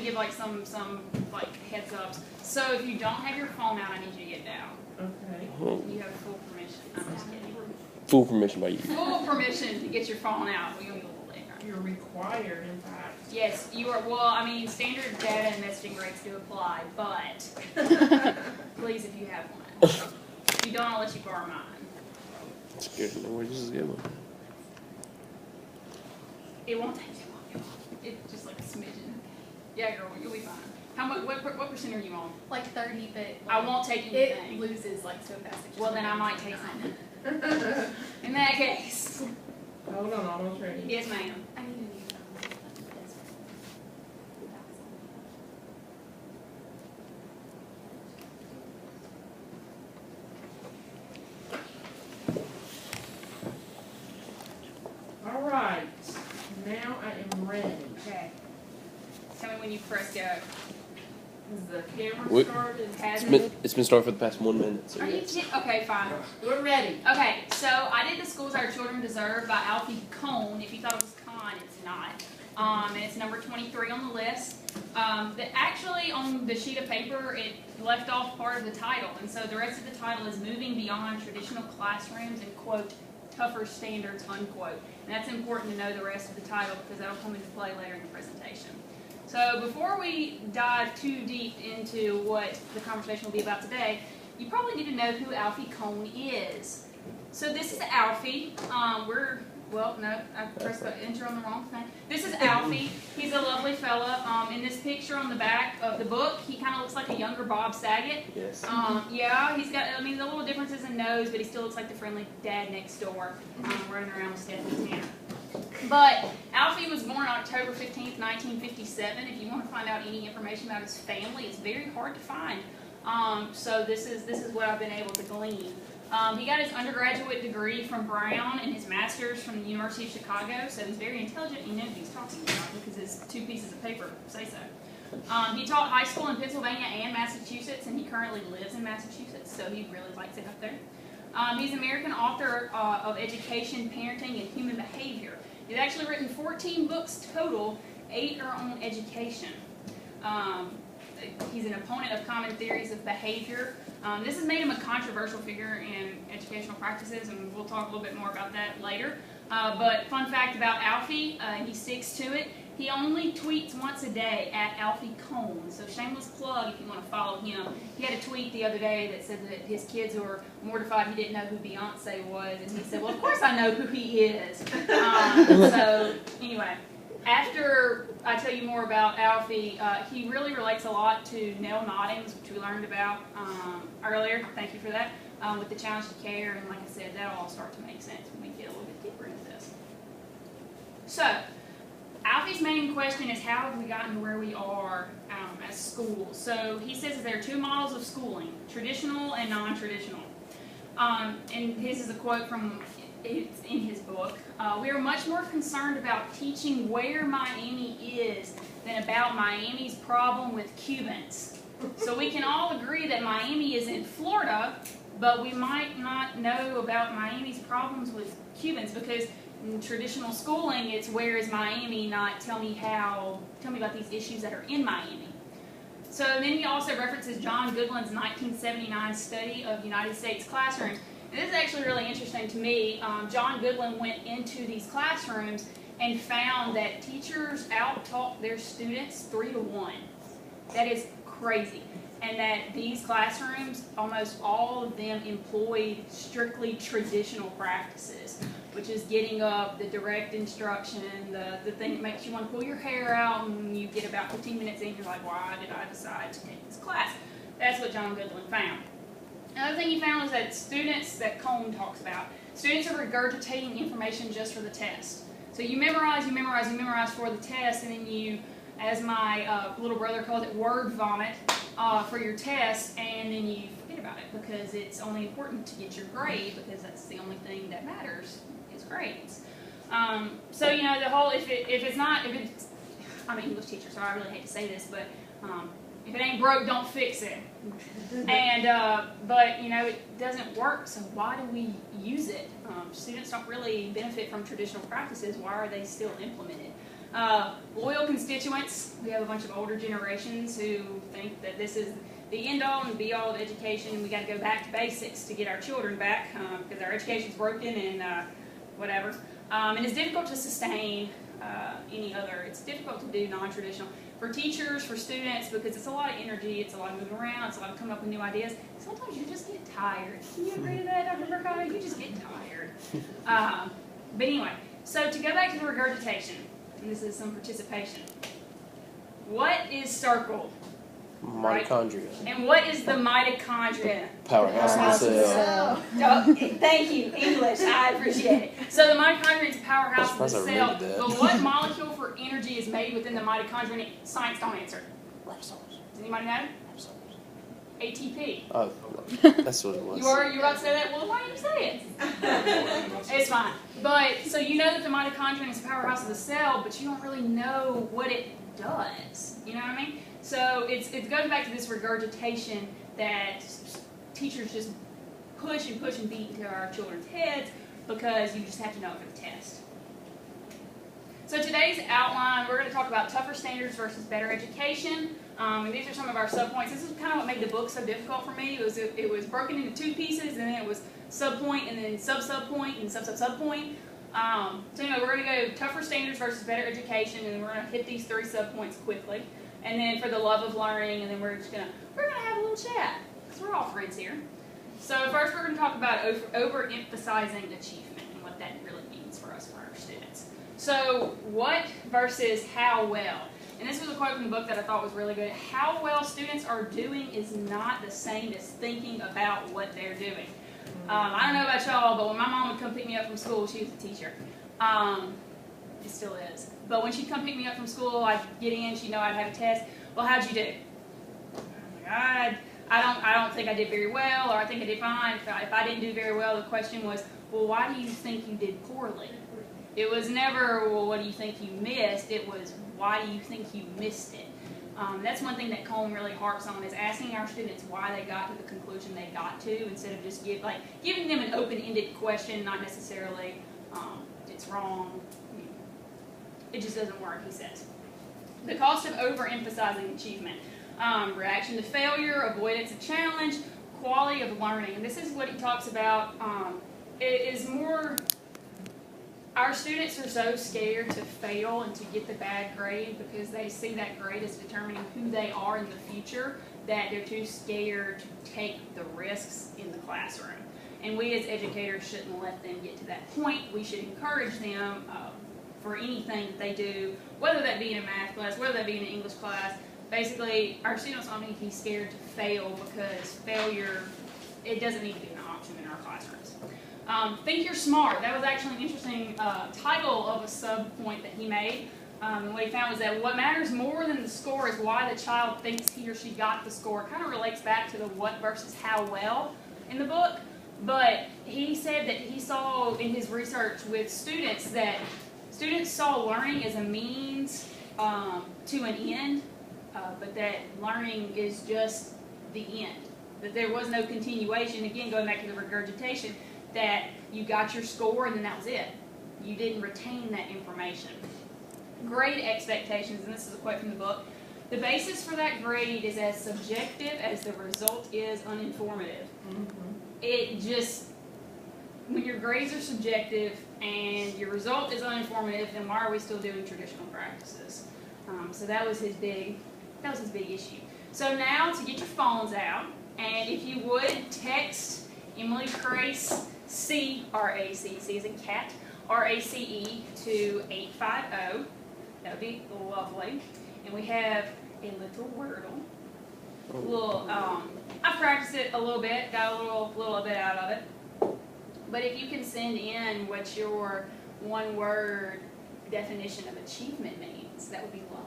give like some like heads ups. So if you don't have your phone out, I need you to get down. Okay. You have full permission. I'm just kidding. Full permission by you. Full permission to get your phone out. We're gonna go a little later. You're required, in fact. Yes, you are. Well, I mean, standard data and messaging rates do apply, but please, if you have one. If you don't, I'll let you borrow mine. It's good. No worries, this is a good one. It won't take too long. It's just like a smidgen. Yeah, girl, you'll be fine. How much? What percent are you on? Like 30, but like, I won't take anything. It loses like so fast. Well, then I might take something. In that case. Hold on, almost ready. Yes, ma'am. I need a new phone. All right. Now I am ready. Okay. Tell me when you press go. Is the camera What? started? Has It's been started for the past 1 minute. So Are you yes. kidding? Okay, fine. We're ready. Okay, so I did The Schools Our Children Deserve by Alfie Kohn. If you thought it was Con, it's not. And it's number 23 on the list. Actually, on the sheet of paper, it left off part of the title. And so the rest of the title is Moving Beyond Traditional Classrooms and, quote, tougher standards, unquote. And that's important to know the rest of the title because that'll come into play later in the presentation. So before we dive too deep into what the conversation will be about today, you probably need to know who Alfie Kohn is. So this is Alfie. Well, no, I pressed the enter on the wrong thing. This is Alfie. He's a lovely fella. In this picture on the back of the book, he kind of looks like a younger Bob Saget. Yes. Yeah, he's got, I mean, the little differences in nose, but he still looks like the friendly dad next door, running around with Stephanie Tanner. But Alfie was born October 15th, 1957. If you want to find out any information about his family, it's very hard to find. So this is what I've been able to glean. He got his undergraduate degree from Brown and his master's from the University of Chicago, so he's very intelligent and he knows what he's talking about because his 2 pieces of paper say so. He taught high school in Pennsylvania and Massachusetts, and he currently lives in Massachusetts, so he really likes it up there. He's an American author of education, parenting, and human behavior. He's actually written 14 books total, 8 are on education. He's an opponent of common theories of behavior. This has made him a controversial figure in educational practices, and we'll talk a little bit more about that later. But fun fact about Alfie, he sticks to it. He only tweets once a day at Alfie Kohn. So shameless plug if you want to follow him. He had a tweet the other day that said that his kids were mortified he didn't know who Beyonce was. And he said, well, of course I know who he is. So anyway, after I tell you more about Alfie, he really relates a lot to Nell Noddings, which we learned about earlier. Thank you for that. With the challenge to care. And like I said, that'll all start to make sense when we get a little bit deeper into this. So, Alfie's main question is how have we gotten to where we are as schools? So he says that there are 2 models of schooling, traditional and non-traditional. And his is a quote from it's in his book. We are much more concerned about teaching where Miami is than about Miami's problem with Cubans. So we can all agree that Miami is in Florida, but we might not know about Miami's problems with Cubans because in traditional schooling, it's where is Miami, not tell me about these issues that are in Miami. So then he also references John Goodwin's 1979 study of United States classrooms. And this is actually really interesting to me. John Goodwin went into these classrooms and found that teachers out-taught their students 3 to 1. That is crazy. And that these classrooms, almost all of them employed strictly traditional practices, which is getting up, the direct instruction, the thing that makes you want to pull your hair out, and you get about 15 minutes in, you're like, why did I decide to take this class? That's what John Goodwin found. Another thing he found was that students, that Kohn talks about, students are regurgitating information just for the test. So you memorize for the test, and then you, as my little brother calls it, word vomit for your test, and then you forget about it because it's only important to get your grade because that's the only thing that matters is grades. So you know the whole I'm an English teacher, so I really hate to say this, but if it ain't broke, don't fix it. And but you know it doesn't work, so why do we use it? Students don't really benefit from traditional practices. Why are they still implemented? Loyal constituents. We have a bunch of older generations who think that this is the end all and be all of education, and we got to go back to basics to get our children back because our education's broken and whatever. And it's difficult to sustain any other. It's difficult to do non-traditional. For teachers, for students, because it's a lot of energy, it's a lot of moving around, it's a lot of coming up with new ideas. Sometimes you just get tired. Can you agree to that, Dr. Mercado? You just get tired. But anyway, so to go back to the regurgitation, and this is some participation. What is circled? Mitochondria. And what is the mitochondria? Powerhouse of the cell. Oh, thank you, English. I appreciate it. So the mitochondria is a powerhouse of the I cell. remembered that. But what molecule for energy is made within the mitochondria? Science don't answer. Does anybody know? ATP. Oh, that's what it was. You're about to say that? Well, why didn't you say it? It's fine. But, so you know that the mitochondria is a powerhouse of the cell, but you don't really know what it does. You know what I mean? So it goes back to this regurgitation that teachers just push and beat into our children's heads because you just have to know it for the test. So today's outline, we're going to talk about tougher standards versus better education. And these are some of our subpoints. This is kind of what made the book so difficult for me. It was broken into two pieces, and then it was subpoint, and then sub-subpoint, and sub-sub-subpoint. So anyway, we're going to go tougher standards versus better education, and we're going to hit these three subpoints quickly. And then for the love of learning, and then we're gonna have a little chat because we're all friends here. So first, we're going to talk about overemphasizing achievement and what that really means for us, for our students. So what versus how well? And this was a quote from the book that I thought was really good. How well students are doing is not the same as thinking about what they're doing. I don't know about y'all, but when my mom would come pick me up from school, she was a teacher. It still is. But when she'd come pick me up from school, I'd get in, she'd know I'd have a test. Well, how'd you do? I don't think I did very well, or I think I did fine. If I didn't do very well, the question was, well, why do you think you did poorly? It was never, well, what do you think you missed? It was, why do you think you missed it? That's one thing that Cone really harps on, is asking our students why they got to the conclusion they got to, instead of just giving them an open-ended question, not necessarily, it's wrong. It just doesn't work, he says. The cost of overemphasizing achievement. Reaction to failure, avoidance of challenge, quality of learning. And this is what he talks about. It is more, our students are so scared to fail and to get the bad grade because they see that grade as determining who they are in the future, that they're too scared to take the risks in the classroom. And we as educators shouldn't let them get to that point. We should encourage them for anything that they do, whether that be in a math class, whether that be in an English class. Basically, our students don't need to be scared to fail, because failure, it doesn't need to be an option in our classrooms. Think you're smart. That was actually an interesting title of a sub-point that he made. And what he found was that what matters more than the score is why the child thinks he or she got the score. It kind of relates back to the what versus how well in the book. But he said that he saw in his research with students that students saw learning as a means to an end, but that learning is just the end. That there was no continuation. Again, going back to the regurgitation, that you got your score and then that was it. You didn't retain that information. Grade expectations, and this is a quote from the book. The basis for that grade is as subjective as the result is uninformative. It just, when your grades are subjective and your result is uninformative, then why are we still doing traditional practices? So that was his big issue. So now to get your phones out, and if you would text Emily Crace, C-R-A-C, C as in cat, R-A-C-E to 850. That would be lovely. And we have a little Wordle. I practiced it a little bit, got a little bit out of it. But if you can send in what your one-word definition of achievement means, that would be lovely.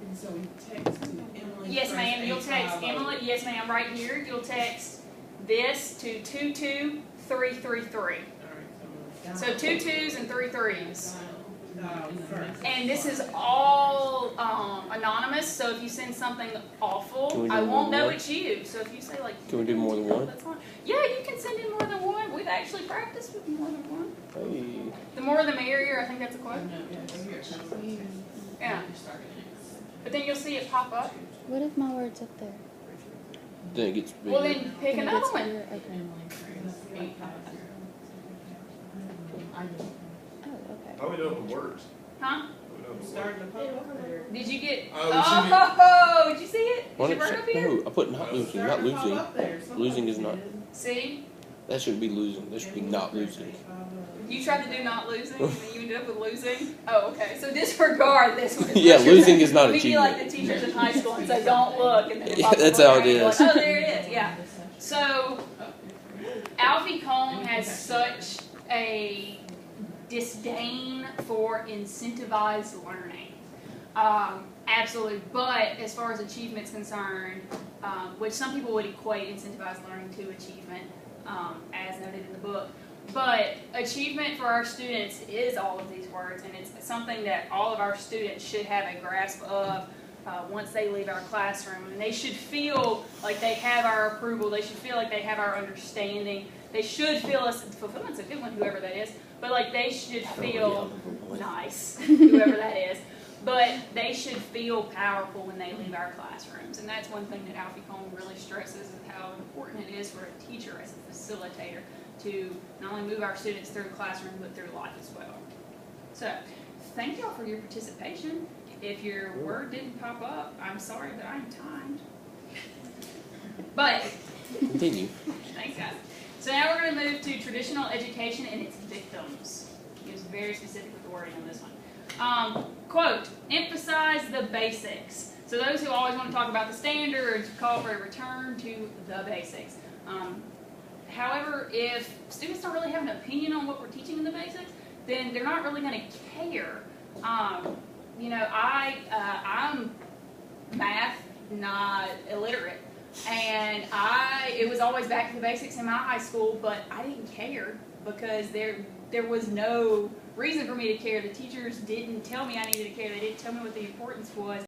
And so we text to Emily. Yes, ma'am. You'll text Emily. Yes, ma'am. Right here. You'll text this to 22333. So 2 2s and 3 3s. And this is all anonymous, so if you send something awful, I won't know it's you. So if you say like, can we do more than one? That's fine. Yeah, you can send in more than one. We've actually practiced with more than one. Hey. The more the merrier, I think that's a quote. Yeah. But then you'll see it pop up. What if my word's up there? Then it gets bigger. Well, then pick Then it another gets one. bigger? Okay. Oh, okay. How we doing with words? Huh? How we doing with Starting to pop up there. Did you get? Oh, Did you see it? Why Did you don't burn up you- here? no, I put not losing, not Starting to pop losing. up there. Losing is not. See? That shouldn't be losing. That should be not losing. You tried to do not losing, and then you ended up with losing. Oh, okay. So disregard this one. Yeah, losing is not We'd be like achievement. the teachers in high school and say, "Don't look," and then it Yeah, pops up that's on how there, it and you're is. like, oh, there it is. Yeah. So Alfie Cohn has such a disdain for incentivized learning. Absolutely. But as far as achievement's concerned, which some people would equate incentivized learning to achievement, as noted in the book. But achievement for our students is all of these words, and it's something that all of our students should have a grasp of once they leave our classroom. And they should feel like they have our approval. They should feel like they have our understanding. They should feel us, fulfillment's a good one, whoever that is, but like they should feel nice, whoever that is. But they should feel powerful when they leave our classrooms. And that's one thing that Alfie Cohn really stresses, is how important it is for a teacher as a facilitator to not only move our students through a classroom, but through life as well. So, thank y'all for your participation. If your word didn't pop up, I'm sorry, but I'm timed. But, Continue. thanks guys. So now we're going to move to traditional education and its victims. He was very specific with the wording on this one. Quote, emphasize the basics. So those who always want to talk about the standards call for a return to the basics. However, if students don't really have an opinion on what we're teaching in the basics, then they're not really going to care. You know, I'm math not illiterate, and it was always back to the basics in my high school, but I didn't care because there was no reason for me to care. The teachers didn't tell me I needed to care. They didn't tell me what the importance was.